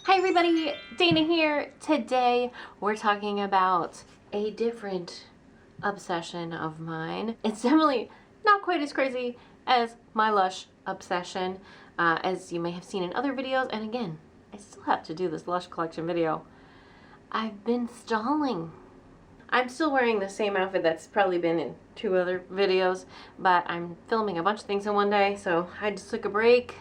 Hi everybody, Dana here. Today we're talking about a different obsession of mine. It's definitely not quite as crazy as my Lush obsession, as you may have seen in other videos. And again, I still have to do this Lush collection video. I've been stalling. I'm still wearing the same outfit that's probably been in 2 other videos, but I'm filming a bunch of things in one day, so I just took a break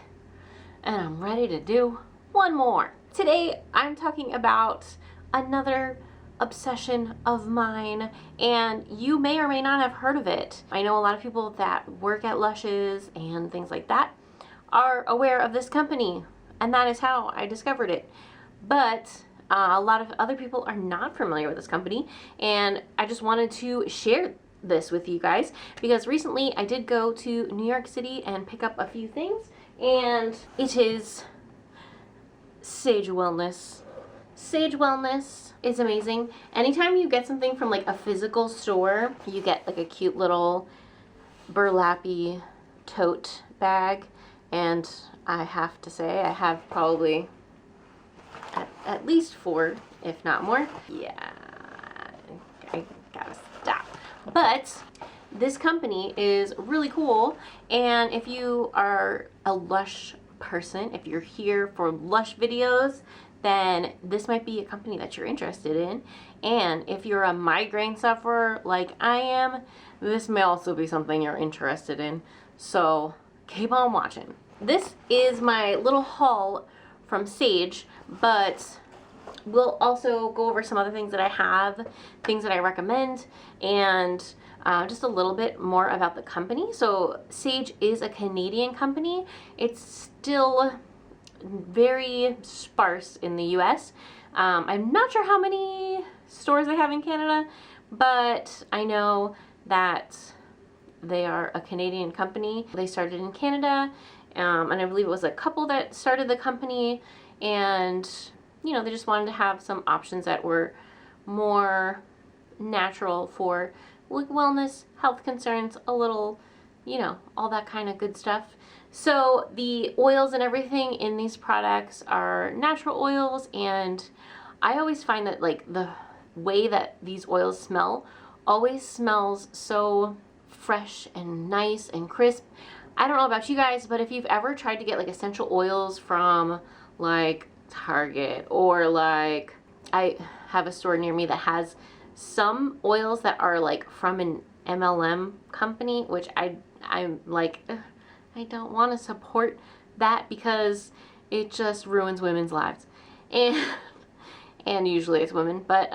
and I'm ready to do one more. Today I'm talking about another obsession of mine, and you may or may not have heard of it. I know a lot of people that work at Lush's and things like that are aware of this company, and that is how I discovered it. But a lot of other people are not familiar with this company, and I just wanted to share this with you guys because recently I did go to New York City and pick up a few things, and it is Saje Wellness. Saje Wellness is amazing. Anytime you get something from like a physical store, you get like a cute little burlappy tote bag, and I have to say I have probably at least 4, if not more. Yeah, I gotta stop. But this company is really cool, and if you are a Lush person, if you're here for Lush videos, then this might be a company that you're interested in. And if you're a migraine sufferer like I am, this may also be something you're interested in. So keep on watching. This is my little haul from Saje, but we'll also go over some other things that I have, things that I recommend, and just a little bit more about the company. So Saje is a Canadian company. It's still very sparse in the US. I'm not sure how many stores they have in Canada, but I know that they are a Canadian company. They started in Canada, and I believe it was a couple that started the company, and you know, they just wanted to have some options that were more natural for like wellness, health concerns, a little, you know, all that kind of good stuff. So the oils and everything in these products are natural oils, and I always find that like the way that these oils smell always smells so fresh and nice and crisp. I don't know about you guys, but if you've ever tried to get like essential oils from like Target, or like I have a store near me that has some oils that are like from an MLM company, which I'm like, I don't want to support that because it just ruins women's lives, and usually it's women, but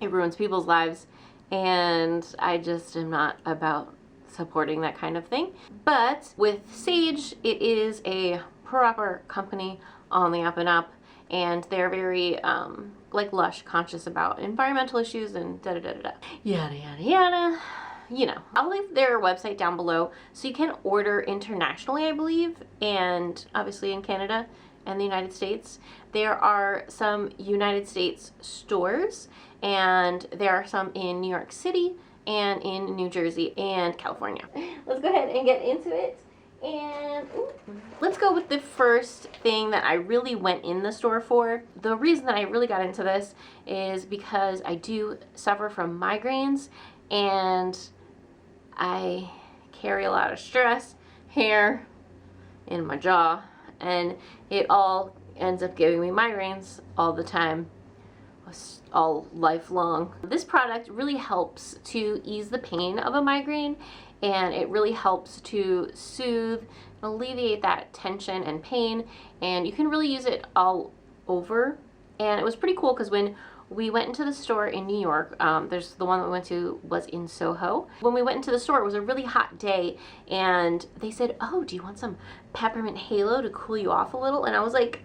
it ruins people's lives, and I just am not about supporting that kind of thing. But with Saje, it is a proper company on the up and up, and they're very like Lush conscious about environmental issues and yada yada yada. You know, I'll leave their website down below so you can order internationally, I believe, and obviously in Canada and the United States. There are some United States stores, and there are some in New York City and in New Jersey and California. Let's go ahead and get into it. And let's go with the first thing that I really went in the store for. The reason that I really got into this is because I do suffer from migraines, and I carry a lot of stress here in my jaw, and it all ends up giving me migraines all the time, all lifelong. This product really helps to ease the pain of a migraine, and it really helps to soothe and alleviate that tension and pain, and you can really use it all over. And it was pretty cool because when we went into the store in New York, there's the one that we went to was in Soho. When we went into the store, it was a really hot day, and they said, oh, do you want some Peppermint Halo to cool you off a little? And I was like,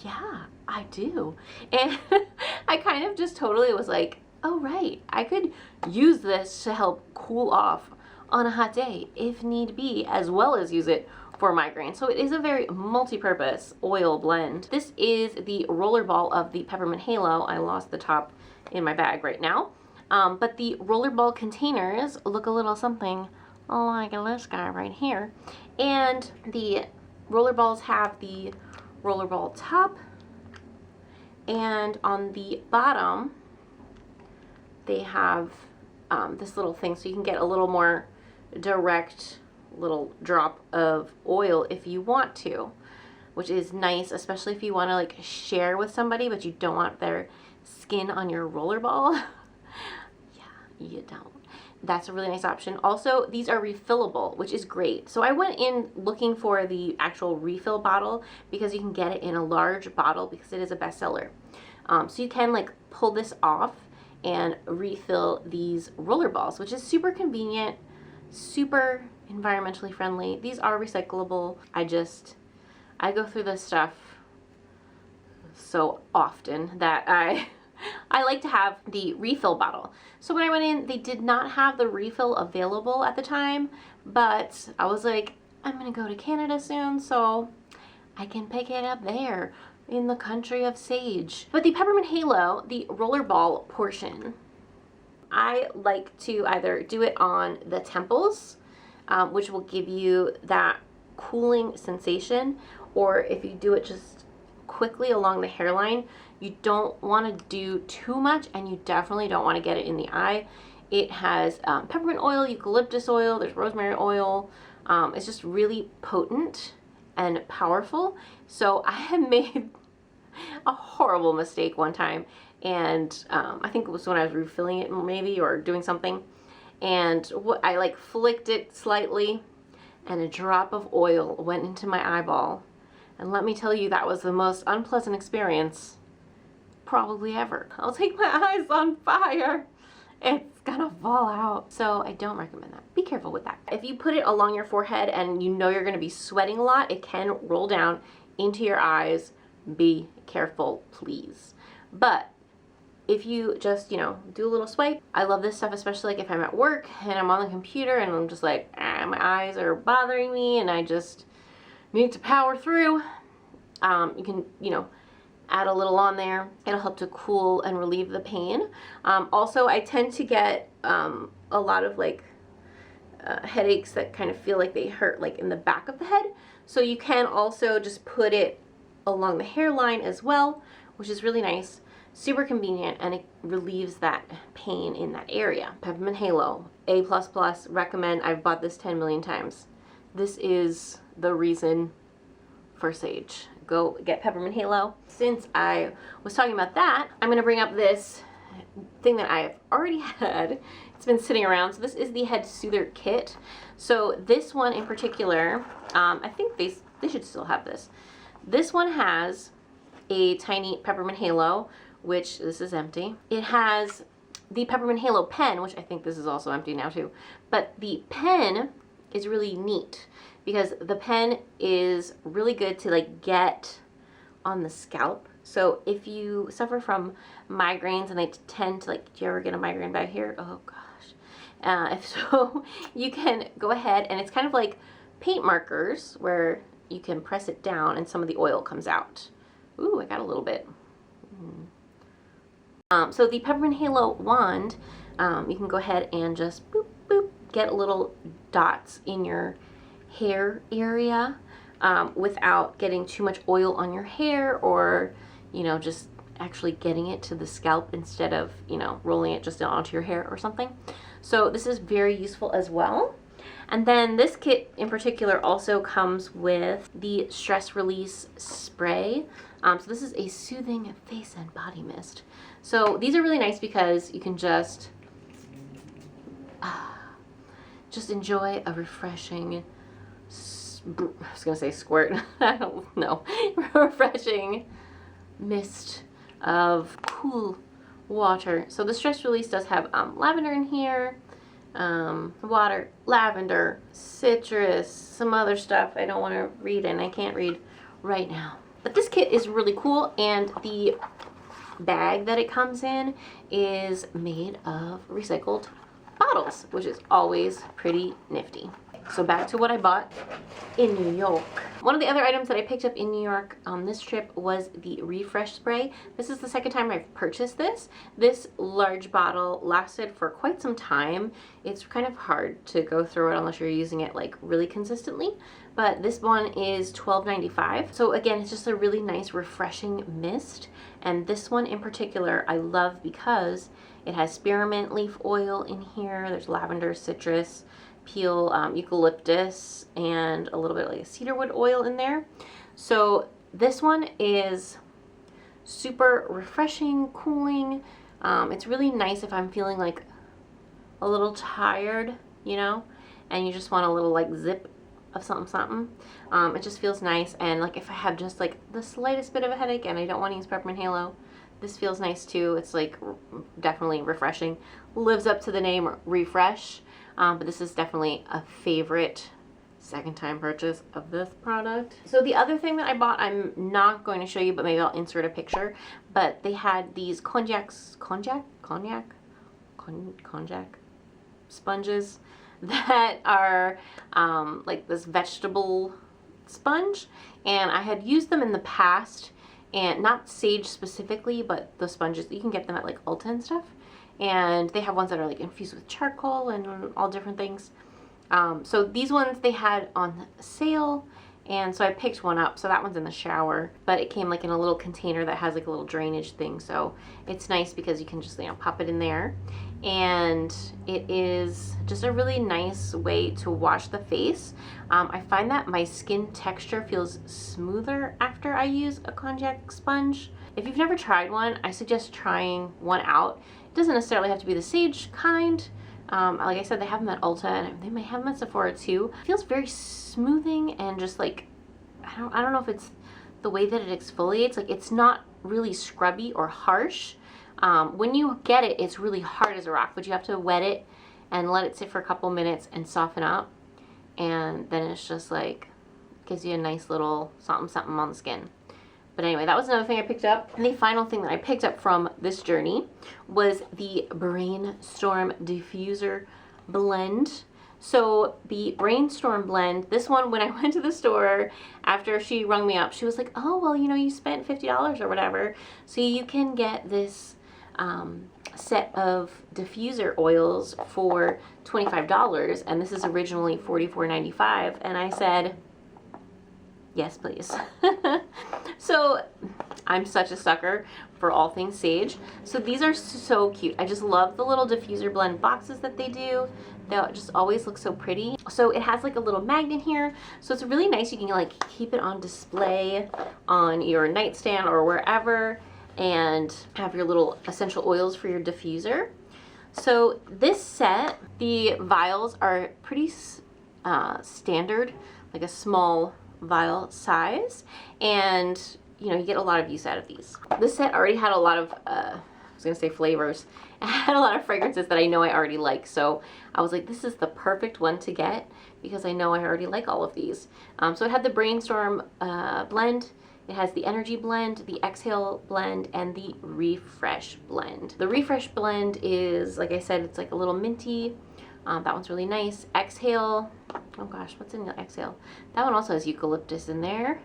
yeah, I do. And I kind of just totally was like, oh right, I could use this to help cool off on a hot day if need be, as well as use it for migraine. So it is a very multi-purpose oil blend. This is the rollerball of the Peppermint Halo. I lost the top in my bag right now. But the rollerball containers look a little something like this guy right here. And the rollerballs have the rollerball top, and on the bottom they have this little thing so you can get a little more direct little drop of oil if you want to, which is nice, especially if you want to like share with somebody but you don't want their skin on your rollerball. Yeah, you don't. That's a really nice option. Also, these are refillable, which is great. So I went in looking for the actual refill bottle because you can get it in a large bottle because it is a bestseller. So you can like pull this off and refill these roller balls, which is super convenient, super environmentally friendly. These are recyclable. I go through this stuff so often that I like to have the refill bottle. So when I went in, they did not have the refill available at the time, but I was like, I'm gonna go to Canada soon, so I can pick it up there in the country of sage. But the Peppermint Halo, the rollerball portion, I like to either do it on the temples, which will give you that cooling sensation, or if you do it just quickly along the hairline. You don't want to do too much, and you definitely don't want to get it in the eye. It has peppermint oil, eucalyptus oil, there's rosemary oil. It's just really potent and powerful. So I had made a horrible mistake one time, and I think it was when I was refilling it maybe, or doing something, and I like flicked it slightly and a drop of oil went into my eyeball. And let me tell you, that was the most unpleasant experience probably ever. I'll take my eyes on fire. It's gonna fall out. So I don't recommend that. Be careful with that. If you put it along your forehead and you know you're gonna be sweating a lot, it can roll down into your eyes. Be careful, please. But if you just, you know, do a little swipe. I love this stuff, especially like if I'm at work and I'm on the computer and I'm just like, my eyes are bothering me and I just need to power through. You can, you know, add a little on there. It'll help to cool and relieve the pain. Also, I tend to get a lot of like headaches that kind of feel like they hurt like in the back of the head. So you can also just put it along the hairline as well, which is really nice. Super convenient, and it relieves that pain in that area. Peppermint Halo, A++, recommend. I've bought this 10 million times. This is the reason for sage. Go get Peppermint Halo. Since I was talking about that, I'm gonna bring up this thing that I've already had. It's been sitting around. So this is the Head Soother Kit. So this one in particular, I think they should still have this. This one has a tiny Peppermint Halo, which this is empty. It has the Peppermint Halo pen, which I think this is also empty now too. But the pen is really neat because the pen is really good to like get on the scalp. So if you suffer from migraines, and they tend to like, do you ever get a migraine back here? Oh gosh. If so, you can go ahead, and it's kind of like paint markers where you can press it down and some of the oil comes out. Ooh, I got a little bit. So the Peppermint Halo wand, you can go ahead and just boop, boop, get little dots in your hair area without getting too much oil on your hair, or, you know, just actually getting it to the scalp instead of, you know, rolling it just onto your hair or something. So this is very useful as well. And then this kit in particular also comes with the stress release spray. So this is a soothing face and body mist. So these are really nice because you can just enjoy a refreshing, I was gonna say squirt, I don't know, refreshing mist of cool water. So the stress release does have lavender in here, water, lavender, citrus, some other stuff I don't want to read, and I can't read right now. But this kit is really cool, and the bag that it comes in is made of recycled bottles, which is always pretty nifty. So back to what I bought in New York. One of the other items that I picked up in New York on this trip was the refresh spray. This is the second time I've purchased this. This large bottle lasted for quite some time. It's kind of hard to go through it unless you're using it like really consistently. But this one is $12.95. So again, it's just a really nice refreshing mist. And this one in particular I love because it has spearmint leaf oil in here. There's lavender, citrus, peel, eucalyptus, and a little bit like a cedarwood oil in there. So this one is super refreshing, cooling. It's really nice if I'm feeling like a little tired, you know, and you just want a little like zip of something. It just feels nice. And like if I have just like the slightest bit of a headache and I don't want to use Peppermint Halo, this feels nice too. It's like definitely refreshing. Lives up to the name, refresh. But this is definitely a favorite second time purchase of this product. So the other thing that I bought, I'm not going to show you, but maybe I'll insert a picture. But they had these Konjac sponges that are like this vegetable sponge, and I had used them in the past, and not Sage specifically, but the sponges, you can get them at like Ulta and stuff. And they have ones that are like infused with charcoal and all different things. So these ones they had on sale, and so I picked one up. So that one's in the shower, but it came like in a little container that has like a little drainage thing. So it's nice because you can just, you know, pop it in there. And it is just a really nice way to wash the face. I find that my skin texture feels smoother after I use a Konjac sponge. If you've never tried one, I suggest trying one out. It doesn't necessarily have to be the Sage kind. Like I said, they have them at Ulta, and they may have them at Sephora too. It feels very smoothing and just like, I don't know if it's the way that it exfoliates. Like it's not really scrubby or harsh. When you get it, it's really hard as a rock, but you have to wet it and let it sit for a couple minutes and soften up. And then it's just like, gives you a nice little something on the skin. But anyway, that was another thing I picked up. And the final thing that I picked up from this journey was the Brainstorm diffuser blend. So the Brainstorm blend, this one, when I went to the store, after she rung me up, she was like, oh, well, you know, you spent $50 or whatever. So you can get this set of diffuser oils for $25. And this is originally $44.95. And I said, yes, please. So I'm such a sucker for all things Sage. So these are so cute. I just love the little diffuser blend boxes that they do. They just always look so pretty. So it has like a little magnet here. So it's really nice. You can like keep it on display on your nightstand or wherever, and have your little essential oils for your diffuser. So this set, the vials are pretty standard, like a small vial size, and you know, you get a lot of use out of these. This set already had a lot of I was gonna say flavors. It had a lot of fragrances that I know I already like, so I was like, this is the perfect one to get because I know I already like all of these. So it had the Brainstorm blend, it has the Energy blend, the Exhale blend, and the Refresh blend. The Refresh blend is, like I said, it's like a little minty. That one's really nice. Exhale, oh gosh, what's in the Exhale? That one also has eucalyptus in there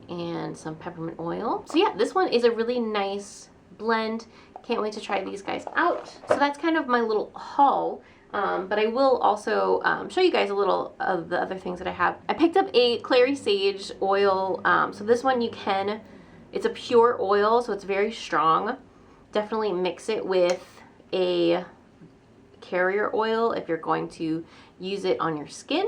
and some peppermint oil. So yeah, this one is a really nice blend. Can't wait to try these guys out. So that's kind of my little haul. But I will also show you guys a little of the other things that I have. I picked up a Clary Sage oil. So this one it's a pure oil, so it's very strong. Definitely mix it with a carrier oil if you're going to use it on your skin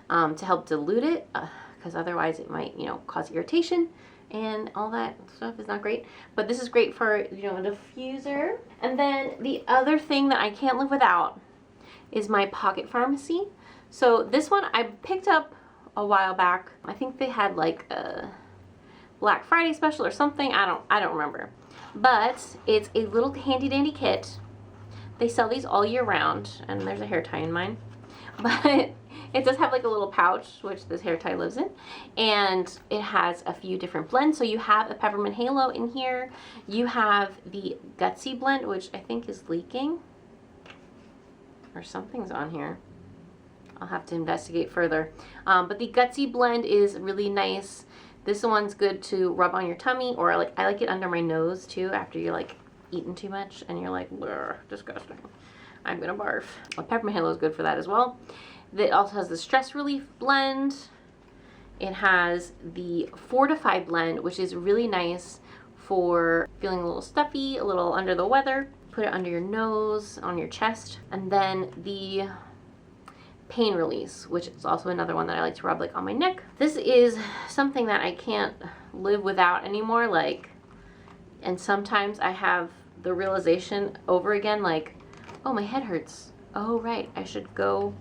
to help dilute it, because otherwise it might, you know, cause irritation and all that stuff is not great. But this is great for, you know, a diffuser. And then the other thing that I can't live without is my Pocket Pharmacy. So this one I picked up a while back. I think they had like a Black Friday special or something. I don't remember. But it's a little handy dandy kit. They sell these all year round, and there's a hair tie in mine. But it does have like a little pouch, which this hair tie lives in, and it has a few different blends. So you have a Peppermint Halo in here. You have the Gutsy blend, which I think is leaking, or something's on here. I'll have to investigate further. But the Gutsy blend is really nice. This one's good to rub on your tummy, or I like it under my nose too after you're like eating too much and you're like, disgusting, I'm gonna barf. Well, Peppermint Halo is good for that as well. It also has the stress relief blend. It has the Fortify blend, which is really nice for feeling a little stuffy, a little under the weather. Put it under your nose, on your chest. And then the pain release, which is also another one that I like to rub like on my neck. This is something that I can't live without anymore, like, and sometimes I have the realization over again, like, oh, my head hurts. Oh, right, I should go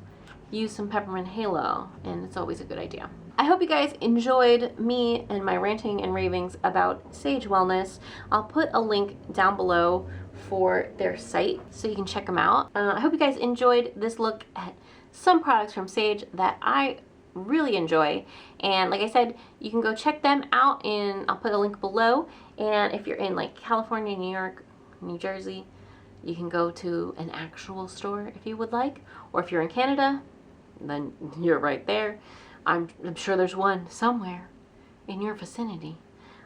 use some Peppermint Halo, and it's always a good idea. I hope you guys enjoyed me and my ranting and ravings about Saje Wellness. I'll put a link down below for their site so you can check them out. I hope you guys enjoyed this look at some products from Saje that I really enjoy, and like I said, you can go check them out, and I'll put a link below. And if you're in like California, New York, New Jersey, you can go to an actual store if you would like, or if you're in Canada, then you're right there. I'm sure there's one somewhere in your vicinity.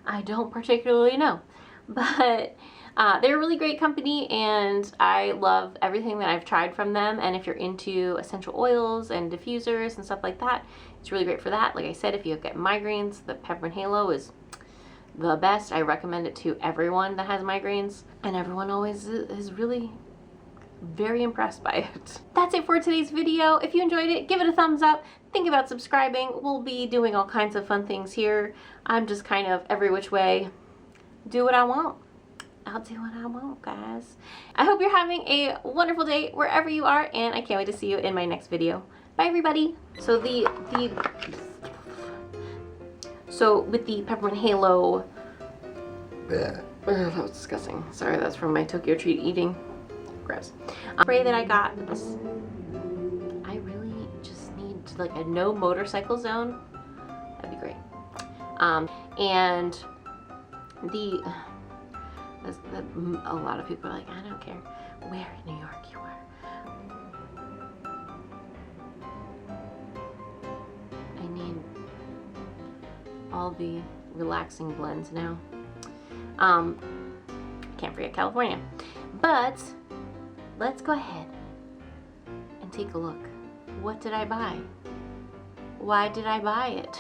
I don't particularly know, but they're a really great company, and I love everything that I've tried from them. And if you're into essential oils and diffusers and stuff like that, it's really great for that. Like I said, if you get migraines, the Peppermint Halo is the best. I recommend it to everyone that has migraines, and everyone always is really very impressed by it. That's it for today's video. If you enjoyed it, give it a thumbs up. Think about subscribing. We'll be doing all kinds of fun things here. I'm just kind of every which way. Do what I want. I'll do what I want, guys. I hope you're having a wonderful day wherever you are, and I can't wait to see you in my next video. Bye, everybody. So with the Peppermint Halo, that was disgusting. Sorry, that's from my Tokyo treat eating. Gross. Spray that I got. I really just need like a no motorcycle zone. That'd be great. And a lot of people are like, I don't care where in New York you are. I need all the relaxing blends now. Can't forget California. But let's go ahead and take a look. What did I buy? Why did I buy it?